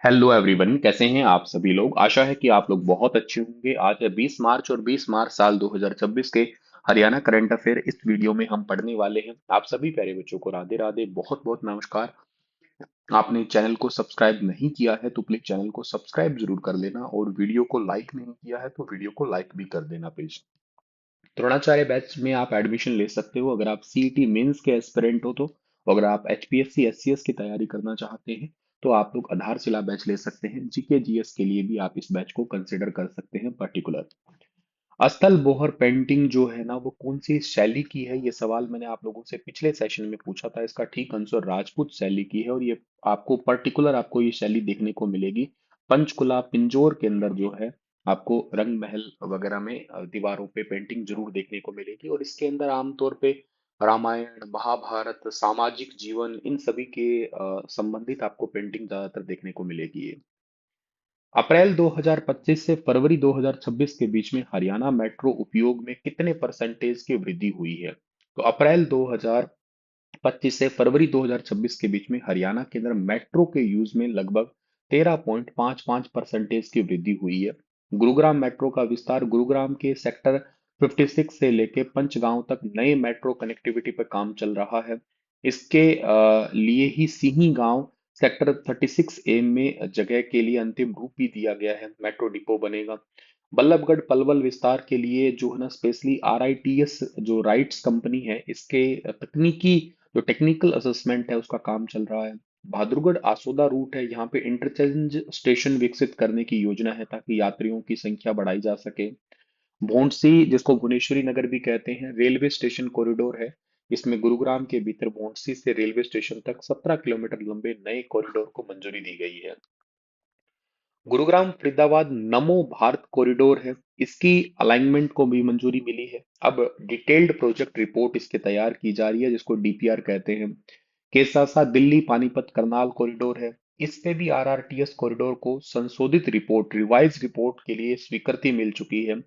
Hello everyone, कैसे हैं आप सभी लोग। आशा है कि आप लोग बहुत अच्छे होंगे। आज है 20 मार्च और 20 मार्च साल 2026 के हरियाणा करंट अफेयर। इस वीडियो में हम पढ़ने वाले हैं। आप सभी प्यारे बच्चों को राधे राधे, बहुत बहुत नमस्कार। आपने चैनल को सब्सक्राइब नहीं किया है तो प्लीज चैनल को सब्सक्राइब जरूर कर लेना, और वीडियो को लाइक नहीं किया है तो वीडियो को लाइक भी कर देना प्लीज। द्रोणाचार्य बैच में आप एडमिशन ले सकते हो अगर आप सीईटी मेंस के एस्पिरेंट हो तो। अगर आप एचपीएससी एससीएस की तैयारी करना चाहते हैं तो आप लोग आधारशिला बैच ले सकते हैं। जीके जीएस के लिए भी आप इस बैच को कंसिडर कर सकते हैं पर्टिकुलर। अस्थल बोहर पेंटिंग जो है ना, वो कौन सी शैली की है, ये सवाल मैंने आप लोगों से पिछले सेशन में पूछा था। इसका ठीक आंसर राजपूत शैली की है, और ये आपको पर्टिकुलर आपको ये शैली देखने को मिलेगी पंचकुला पिंजौर के अंदर जो है। आपको रंग महल वगैरह में दीवारों पे पेंटिंग जरूर देखने को मिलेगी, और इसके अंदर आमतौर पे रामायण महाभारत सामाजिक जीवन इन सभी के संबंधित आपको पेंटिंग ज्यादातर देखने को मिलेगी। अप्रैल 2025 से फरवरी 2026 के बीच में हरियाणा मेट्रो उपयोग में कितने परसेंटेज की वृद्धि हुई है। तो अप्रैल 2025 से फरवरी 2026 के बीच में हरियाणा के अंदर मेट्रो के यूज में लगभग 13.55% की वृद्धि हुई है। गुरुग्राम मेट्रो का विस्तार, गुरुग्राम के सेक्टर 56 से लेके पंचगांव तक नए मेट्रो कनेक्टिविटी पर काम चल रहा है। इसके लिए ही सिही गांव सेक्टर 36A में जगह के लिए अंतिम रूप भी दिया गया है, मेट्रो डिपो बनेगा। बल्लभगढ़ पलवल विस्तार के लिए जो है ना, स्पेशली आरआईटीएस जो राइट्स कंपनी है, इसके तकनीकी जो टेक्निकल असेसमेंट है उसका काम चल रहा है। बहादुरगढ़ आसोदा रूट है, यहाँ पे इंटरचेंज स्टेशन विकसित करने की योजना है ताकि यात्रियों की संख्या बढ़ाई जा सके। भोंडसी, जिसको भुवनेश्वरी नगर भी कहते हैं, रेलवे स्टेशन कॉरिडोर है। इसमें गुरुग्राम के भीतर भोंडसी से रेलवे स्टेशन तक 17 किलोमीटर लंबे नए कॉरिडोर को मंजूरी दी गई है। गुरुग्राम फरीदाबाद नमो भारत कॉरिडोर है, इसकी अलाइनमेंट को भी मंजूरी मिली है। अब डिटेल्ड प्रोजेक्ट रिपोर्ट इसके तैयार की जा रही है, जिसको डीपीआर कहते हैं। के साथ साथ दिल्ली पानीपत करनाल कॉरिडोर है। इस पे भी आरआरटीएस कॉरिडोर को संशोधित रिपोर्ट रिवाइज रिपोर्ट के लिए स्वीकृति मिल चुकी है।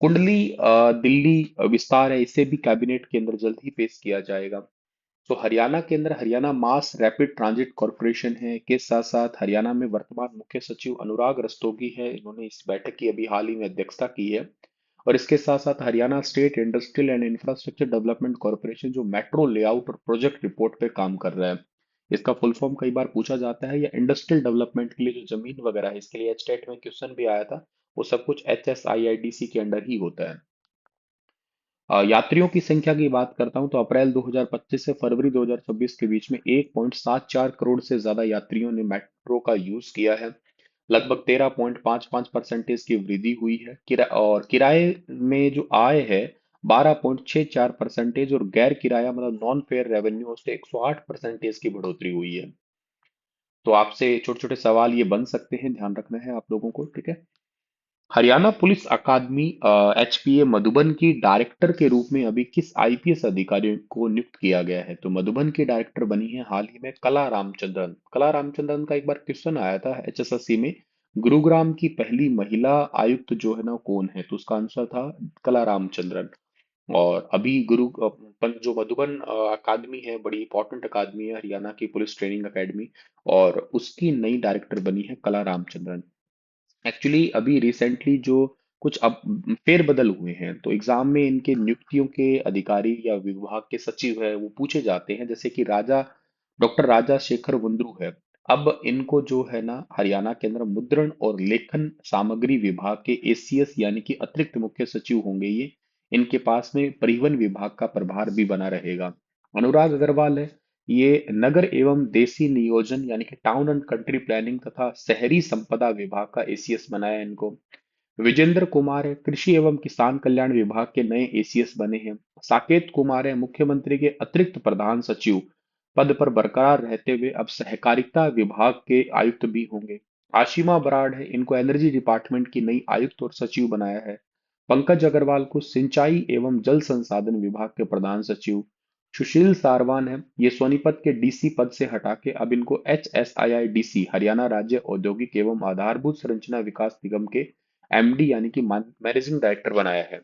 कुंडली दिल्ली विस्तार है, इसे भी कैबिनेट के अंदर जल्द ही पेश किया जाएगा। तो हरियाणा के अंदर Haryana mass rapid transit corporation है, के साथ साथ हरियाणा में वर्तमान मुख्य सचिव अनुराग रस्तोगी है, इन्होंने इस बैठक की अभी हाल ही में अध्यक्षता की है। और इसके साथ साथ Haryana state industrial and infrastructure development corporation जो मेट्रो लेआउट और प्रोजेक्ट रिपोर्ट पे काम कर रहा है। इसका फुल फॉर्म कई बार पूछा जाता है, या इंडस्ट्रियल डेवलपमेंट के लिए जो जमीन वगैरह है, इसके लिए एचटेट में क्वेश्चन भी आया था। वो सब कुछ HSIIDC के अंडर ही होता है। यात्रियों की संख्या की बात करता हूं तो अप्रैल 2025 से फरवरी 2026 के बीच में 1.74 करोड़ से ज्यादा यात्रियों ने मेट्रो का यूज किया है। लगभग 13.55% की वृद्धि हुई है। और किराए में जो आय है 12.64%, और गैर किराया मतलब नॉन फेयर रेवेन्यू से 108% की बढ़ोतरी हुई है। तो आपसे छोटे छोटे सवाल ये बन सकते हैं, ध्यान रखना है आप लोगों को, ठीक है। हरियाणा पुलिस अकादमी HPA मधुबन की डायरेक्टर के रूप में अभी किस आईपीएस अधिकारी को नियुक्त किया गया है। तो मधुबन की डायरेक्टर बनी है हाल ही में कला रामचंद्रन। कला रामचंद्रन का एक बार क्वेश्चन आया था HSSC में, गुरुग्राम की पहली महिला आयुक्त जो है ना कौन है, तो उसका आंसर था कला रामचंद्रन। और अभी जो मधुबन अकादमी है, बड़ी इंपॉर्टेंट अकादमी है, हरियाणा की पुलिस ट्रेनिंग अकेडमी, और उसकी नई डायरेक्टर बनी है कला रामचंद्रन। एक्चुअली अभी रिसेंटली जो कुछ अब फेरबदल हुए हैं, तो एग्जाम में इनके नियुक्तियों के अधिकारी या विभाग के सचिव है वो पूछे जाते हैं, जैसे कि डॉक्टर राजा शेखर वंद्रू है। अब इनको जो है ना हरियाणा के अंदर मुद्रण और लेखन सामग्री विभाग के ACS यानी कि अतिरिक्त मुख्य सचिव होंगे ये। इनके पास में परिवहन विभाग का प्रभार भी बना रहेगा। अनुराग अग्रवाल है, ये नगर एवं देसी नियोजन यानी कि टाउन एंड कंट्री प्लानिंग तथा शहरी संपदा विभाग का ACS बनाया है इनको। विजेंद्र कुमार है, कृषि एवं किसान कल्याण विभाग के नए ACS बने हैं। साकेत कुमार है, मुख्यमंत्री के अतिरिक्त प्रधान सचिव पद पर बरकरार रहते हुए अब सहकारिता विभाग के आयुक्त भी होंगे। आशिमा बराड़ है, इनको एनर्जी डिपार्टमेंट की नई आयुक्त और सचिव बनाया है। पंकज अग्रवाल को सिंचाई एवं जल संसाधन विभाग के प्रधान सचिव। सुशील सारवान है, ये सोनीपत के DC पद से हटा के अब इनको HSIIDC हरियाणा राज्य औद्योगिक एवं आधारभूत संरचना विकास निगम के MD यानी कि मैनेजिंग डायरेक्टर बनाया है।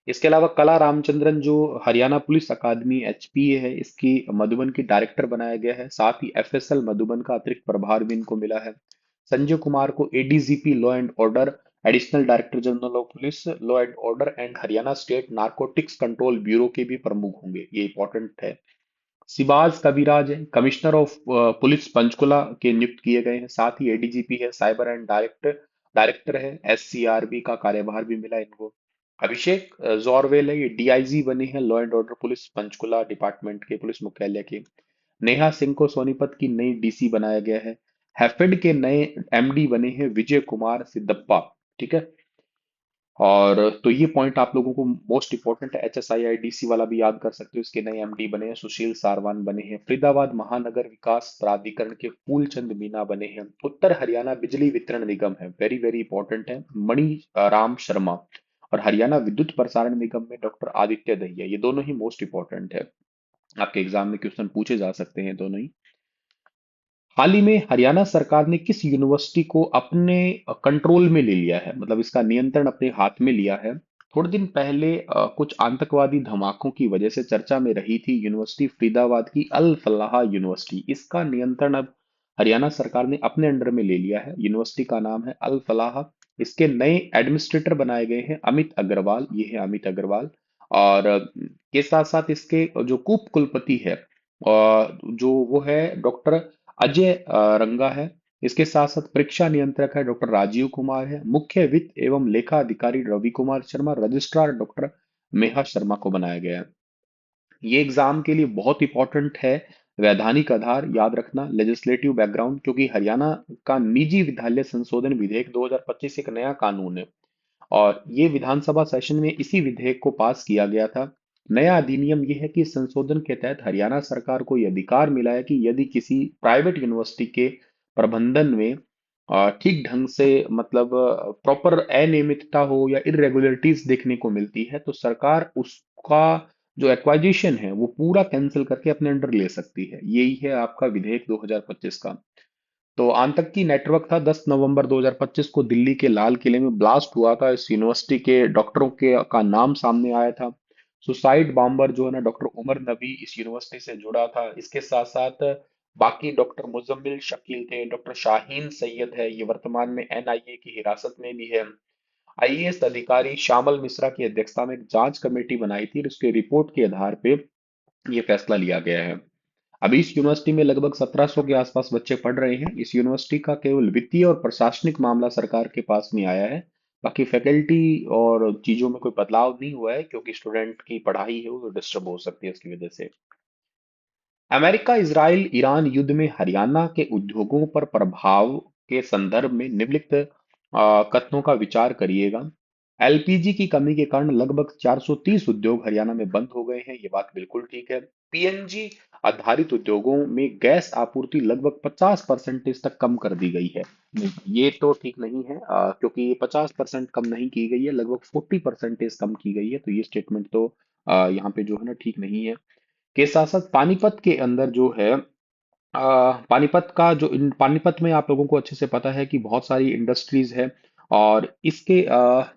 इसके अलावा कला रामचंद्रन जो हरियाणा पुलिस अकादमी एचपीए है, इसकी मधुबन की डायरेक्टर बनाया गया है। साथ ही एफएसएल मधुबन का अतिरिक्त प्रभार भी इनको मिला है। संजय कुमार को ADGP law and order, additional director general of police law and order and Haryana state narcotics control bureau के भी प्रमुख होंगे, ये इंपॉर्टेंट है। सिबाज कविराज है कमिश्नर ऑफ पुलिस पंचकुला के नियुक्त किए गए हैं। साथ ही एडीजीपी है, साइबर एंड डायरेक्टर डायरेक्टर है, एससीआरबी का कार्यभार भी मिला इनको। अभिषेक जोरवेल है, ये डीआईजी बने हैं law and order police Panchkula department के पुलिस मुख्यालय के। नेहा सिंह को सोनीपत की नई डीसी बनाया गया है। हैफेड के नए एमडी बने हैं विजय कुमार सिद्धप्पा। ठीक है। और तो ये पॉइंट आप लोगों को मोस्ट इंपॉर्टेंट है। एचएसआईआईडीसी वाला भी याद कर सकते हो, इसके नए एमडी बने हैं सुशील सारवान बने हैं। फरीदाबाद महानगर विकास प्राधिकरण के फूलचंद मीना बने हैं। उत्तर हरियाणा बिजली वितरण निगम है, वेरी वेरी इंपॉर्टेंट है, मणि राम शर्मा। और हरियाणा विद्युत प्रसारण निगम में डॉक्टर आदित्य दहिया, ये दोनों ही मोस्ट इंपॉर्टेंट है। आपके एग्जाम में क्वेश्चन पूछे जा सकते हैं दोनों ही। हाल ही में हरियाणा सरकार ने किस यूनिवर्सिटी को अपने कंट्रोल में ले लिया है, मतलब इसका नियंत्रण अपने हाथ में लिया है? थोड़े दिन पहले कुछ आतंकवादी धमाकों की वजह से चर्चा में रही थी यूनिवर्सिटी फरीदाबाद की अल फलाह यूनिवर्सिटी। इसका नियंत्रण अब हरियाणा सरकार ने अपने अंडर में ले लिया है। यूनिवर्सिटी का नाम है अल फलाह। इसके नए एडमिनिस्ट्रेटर बनाए गए हैं अमित अग्रवाल, ये है अमित अग्रवाल। और के साथ साथ इसके जो कुप कुलपति है जो वो है डॉक्टर अजय रंगा है। इसके साथ साथ परीक्षा नियंत्रक है डॉक्टर राजीव कुमार है। मुख्य वित्त एवं लेखा अधिकारी रवि कुमार शर्मा, रजिस्ट्रार डॉक्टर मेहा शर्मा को बनाया गया है। ये एग्जाम के लिए बहुत इंपॉर्टेंट है। वैधानिक आधार याद रखना, लेजिस्लेटिव बैकग्राउंड, क्योंकि हरियाणा का निजी विद्यालय संशोधन विधेयक 2025 एक नया कानून है। और ये विधानसभा सेशन में इसी विधेयक को पास किया गया था। नया अधिनियम यह है कि संशोधन के तहत हरियाणा सरकार को यह अधिकार मिला है कि यदि किसी प्राइवेट यूनिवर्सिटी के प्रबंधन में ठीक ढंग से, मतलब प्रॉपर अनियमितता हो या इरेगुलरिटीज देखने को मिलती है, तो सरकार उसका जो एक्वाजिशन है वो पूरा कैंसिल करके अपने अंडर ले सकती है। यही है आपका विधेयक 2025 का। तो आतंकी नेटवर्क था। 10 नवंबर 2025 को दिल्ली के लाल किले में ब्लास्ट हुआ था। इस यूनिवर्सिटी के डॉक्टरों के का नाम सामने आया था। सुसाइड बॉम्बर जो है ना, डॉक्टर उमर नबी इस यूनिवर्सिटी से जुड़ा था। इसके साथ साथ बाकी डॉक्टर मुजम्मिल शकील थे, डॉक्टर शाहीन सैयद है, ये वर्तमान में एनआईए की हिरासत में भी है। आईएएस अधिकारी श्यामल मिश्रा की अध्यक्षता में एक जांच कमेटी बनाई थी और उसके रिपोर्ट के आधार पे ये फैसला लिया गया है। अभी इस यूनिवर्सिटी में लगभग 1700 के आसपास बच्चे पढ़ रहे हैं। इस यूनिवर्सिटी का केवल वित्तीय और प्रशासनिक मामला सरकार के पास नहीं आया है। बाकी फैकल्टी और चीजों में कोई बदलाव नहीं हुआ है, क्योंकि स्टूडेंट की पढ़ाई है वो डिस्टर्ब हो सकती है इसकी वजह से। अमेरिका इजराइल ईरान युद्ध में हरियाणा के उद्योगों पर प्रभाव के संदर्भ में निम्नलिखित कथनों का विचार करिएगा। एलपीजी की कमी के कारण लगभग 430 उद्योग हरियाणा में बंद हो गए हैं, ये बात बिल्कुल ठीक है। पीएनजी आधारित उद्योगों में गैस आपूर्ति लगभग 50% तक कम कर दी गई है। नहीं, ये तो ठीक नहीं है, क्योंकि ये 50% कम नहीं की गई है, लगभग 40% कम की गई है। तो ये स्टेटमेंट तो यहाँ पे जो है ना ठीक नहीं है। के साथ साथ पानीपत के अंदर जो है पानीपत का जो पानीपत में आप लोगों को अच्छे से पता है कि बहुत सारी इंडस्ट्रीज है। और इसके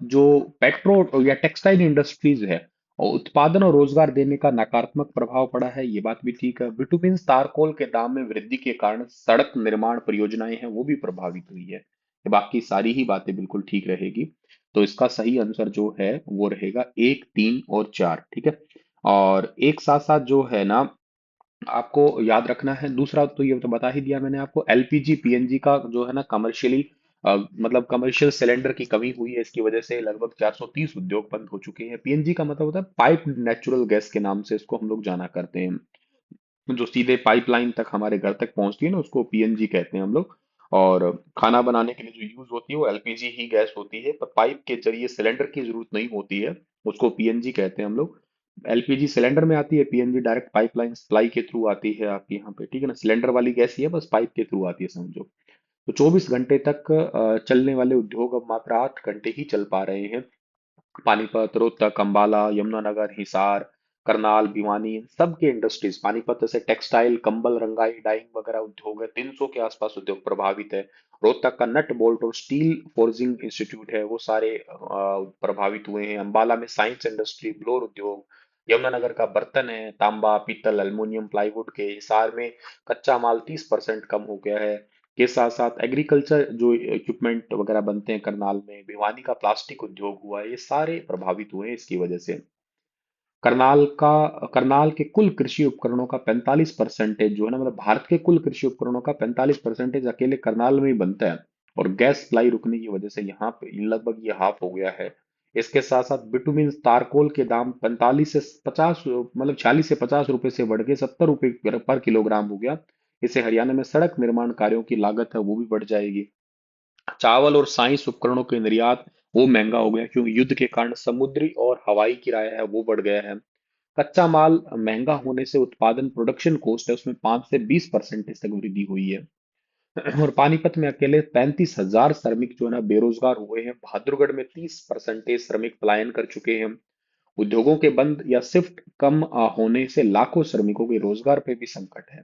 जो पेट्रो या टेक्सटाइल इंडस्ट्रीज है और उत्पादन और रोजगार देने का नकारात्मक प्रभाव पड़ा है, ये बात भी ठीक है। बिटुमिन तारकोल के दाम में वृद्धि के कारण सड़क निर्माण परियोजनाएं हैं वो भी प्रभावित हुई है। ये बाकी सारी ही बातें बिल्कुल ठीक रहेगी। तो इसका सही आंसर जो है वो रहेगा 1, 3 और 4। ठीक है। और एक साथ साथ जो है ना, आपको याद रखना है दूसरा, तो ये तो बता ही दिया मैंने आपको। एलपीजी पीएनजी का जो है ना कमर्शियली, मतलब कमर्शियल सिलेंडर की कमी हुई है, इसकी वजह से लगभग 430 उद्योग बंद हो चुके हैं। पीएनजी का मतलब होता है पाइप नेचुरल गैस के नाम से इसको हम लोग जाना करते हैं। जो सीधे पाइपलाइन तक हमारे घर तक पहुंचती है ना, उसको पीएनजी कहते हैं हम लोग। और खाना बनाने के लिए जो यूज होती है वो एलपीजी ही गैस होती है, पर पाइप के जरिए सिलेंडर की जरूरत नहीं होती है, उसको पीएनजी कहते हैं हम लोग। एलपीजी सिलेंडर में आती है, पीएनजी डायरेक्ट पाइपलाइन सप्लाई के थ्रू आती है आपके यहाँ पे। ठीक है ना, सिलेंडर वाली गैस ही है, बस पाइप के थ्रू आती है समझो। तो 24 घंटे तक चलने वाले उद्योग अब मात्र 8 घंटे ही चल पा रहे हैं। पानीपत, रोहतक, अंबाला, यमुनानगर, हिसार, करनाल, भिवानी, इन सब के इंडस्ट्रीज, पानीपत से टेक्सटाइल, कंबल, रंगाई, डाइंग वगैरह उद्योग है, 300 के आसपास उद्योग प्रभावित है। रोहतक का नट बोल्ट और स्टील फोर्जिंग इंस्टीट्यूट है, वो सारे प्रभावित हुए हैं। अंबाला में साइंस इंडस्ट्री, ब्लोर उद्योग, यमुनानगर का बर्तन है, तांबा, पीतल, एल्युमिनियम, प्लाईवुड के। हिसार में कच्चा माल 30% कम हो गया है। के साथ साथ एग्रीकल्चर जो इक्विपमेंट वगैरह बनते हैं करनाल में, भिवानी का प्लास्टिक उद्योग हुआ है, ये सारे प्रभावित हुए हैं इसकी वजह से। करनाल के कुल कृषि उपकरणों का 45% जो है ना, मतलब भारत के कुल कृषि उपकरणों का 45% अकेले करनाल में ही बनता है। और गैस सप्लाई रुकने की वजह से यहाँ पे लगभग ये हाफ हो गया है। इसके साथ साथ बिटुमिन तारकोल के दाम 45 से 50, मतलब 40 से 50 रुपए से बढ़ के 70 रुपए पर किलोग्राम हो गया। इससे हरियाणा में सड़क निर्माण कार्यों की लागत है वो भी बढ़ जाएगी। चावल और साइंस उपकरणों के निर्यात वो महंगा हो गया, क्योंकि युद्ध के कारण समुद्री और हवाई किराया है वो बढ़ गया है। कच्चा माल महंगा होने से उत्पादन प्रोडक्शन कॉस्ट है उसमें 5 से 20% तक वृद्धि हुई है। और पानीपत में अकेले 35,000 श्रमिक जो है ना बेरोजगार हुए हैं। बहादुरगढ़ में 30% श्रमिक पलायन कर चुके हैं। उद्योगों के बंद या शिफ्ट कम होने से लाखों श्रमिकों के रोजगार पे भी संकट है।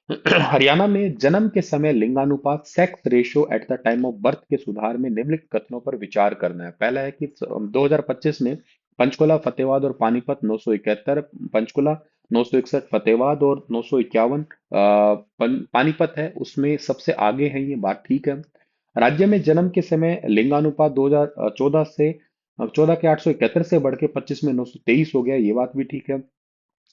हरियाणा में जन्म के समय लिंगानुपात sex ratio at the time of birth के सुधार में निम्नलिखित कथनों पर विचार करना है। पहला है कि 2025 में पंचकुला, फतेहाबाद और पानीपत 971, पंचकुला 961, फतेहाबाद और 951, पानीपत है उसमें सबसे आगे है, ये बात ठीक है। राज्य में जन्म के समय लिंगानुपात 2014 से 14 के 871 से बढ़ के 25 में 923 हो गया, ये बात भी ठीक है।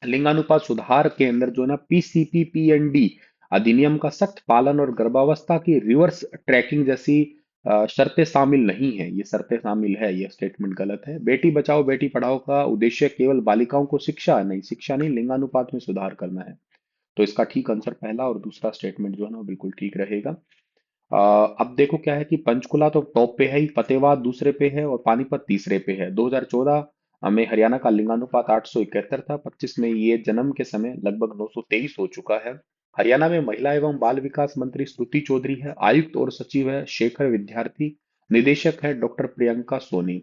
लिंगानुपात सुधार के अंदर जो है ना पीसीपी पीएनडी अधिनियम का सख्त पालन और गर्भावस्था की रिवर्स ट्रैकिंग जैसी शर्तें शामिल नहीं है। ये शर्तें शामिल है, ये स्टेटमेंट गलत है। बेटी बचाओ बेटी पढ़ाओ का उद्देश्य केवल बालिकाओं को शिक्षा नहीं लिंगानुपात में सुधार करना है। तो इसका ठीक आंसर पहला और दूसरा स्टेटमेंट जो है ना वो बिल्कुल ठीक रहेगा। अब देखो क्या है कि पंचकुला तो टॉप पे है ही, फतेहाबाद दूसरे पे है और पानीपत तीसरे पे है। 2014 में हरियाणा का लिंगानुपात 871 था, 25 में ये जन्म के समय लगभग 923 हो चुका है। हरियाणा में महिला एवं बाल विकास मंत्री स्तुति चौधरी है, आयुक्त और सचिव है शेखर विद्यार्थी, निदेशक है डॉक्टर प्रियंका सोनी।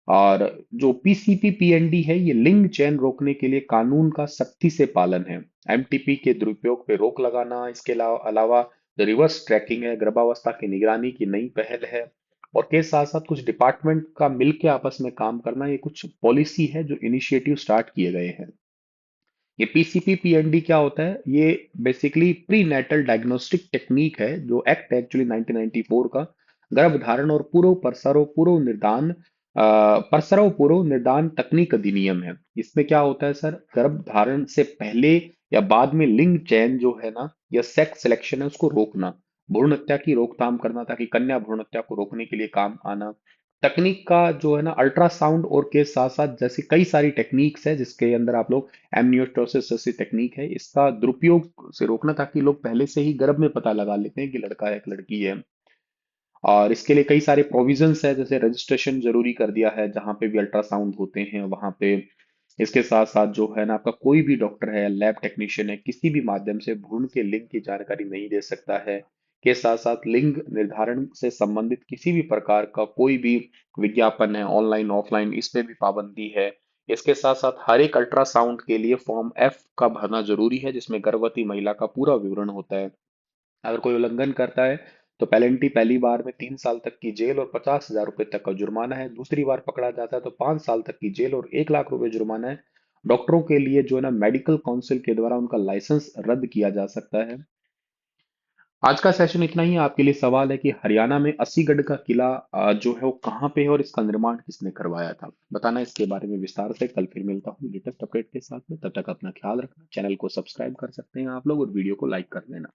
और जो पीसीपी पीएनडी है ये लिंग चयन रोकने के लिए कानून का सख्ती से पालन है। एमटीपी के दुरुपयोग पे रोक लगाना, इसके अलावा अलावा जो रिवर्स ट्रैकिंग है, गर्भावस्था की निगरानी की नई पहल है। और के साथ साथ कुछ डिपार्टमेंट का मिलके आपस में काम करना, ये कुछ पॉलिसी है जो इनिशिएटिव स्टार्ट किए गए हैं। ये पीसीपी पीएनडी क्या होता है, ये basically prenatal diagnostic technique है जो एक्ट एक्चुअली 1994 का। गर्भधारण और प्रसव पूर्व निदान तकनीक अधिनियम है। इसमें क्या होता है सर, गर्भधारण से पहले या बाद में लिंग चयन जो है ना या सेक्स सिलेक्शन है उसको रोकना, भ्रूण हत्या की रोकथाम करना ताकि कन्या भ्रूण हत्या को रोकने के लिए काम आना। तकनीक का जो है ना अल्ट्रासाउंड और के साथ साथ जैसी कई सारी टेक्निक्स है जिसके अंदर आप लोग एमनियोस्टोसिस जैसी टेक्निक है, इसका दुरुपयोग से रोकना ताकि लोग पहले से ही गर्भ में पता लगा लेते हैं कि लड़का है कि लड़की है। और इसके लिए कई सारे प्रोविजंस है, जैसे रजिस्ट्रेशन जरूरी कर दिया है जहां पे भी अल्ट्रासाउंड होते हैं वहां पे। इसके साथ साथ जो है ना आपका कोई भी डॉक्टर है, लैब टेक्नीशियन है, किसी भी माध्यम से भ्रूण के लिंग की जानकारी नहीं दे सकता है। के साथ साथ लिंग निर्धारण से संबंधित किसी भी प्रकार का कोई भी विज्ञापन है ऑनलाइन ऑफलाइन, इस पे भी पाबंदी है। इसके साथ साथ हर एक अल्ट्रासाउंड के लिए फॉर्म एफ का भरना जरूरी है जिसमें गर्भवती महिला का पूरा विवरण होता है। अगर कोई उल्लंघन करता है तो पेनल्टी पहली बार में 3 साल तक की जेल और 50,000 रुपए तक का जुर्माना है। दूसरी बार पकड़ा जाता है तो 5 साल तक की जेल और 1 लाख रुपए जुर्माना है। डॉक्टरों के लिए जो है ना मेडिकल काउंसिल के द्वारा उनका लाइसेंस रद्द किया जा सकता है। आज का सेशन इतना ही है। आपके लिए सवाल है कि हरियाणा में अस्सीगढ़ का किला जो है वो कहाँ पे है और इसका निर्माण किसने करवाया था, बताना। इसके बारे में विस्तार से कल फिर मिलता हूँ लेटेस्ट अपडेट के साथ में। तब तक अपना ख्याल रखना, चैनल को सब्सक्राइब कर सकते हैं आप लोग और वीडियो को लाइक कर लेना।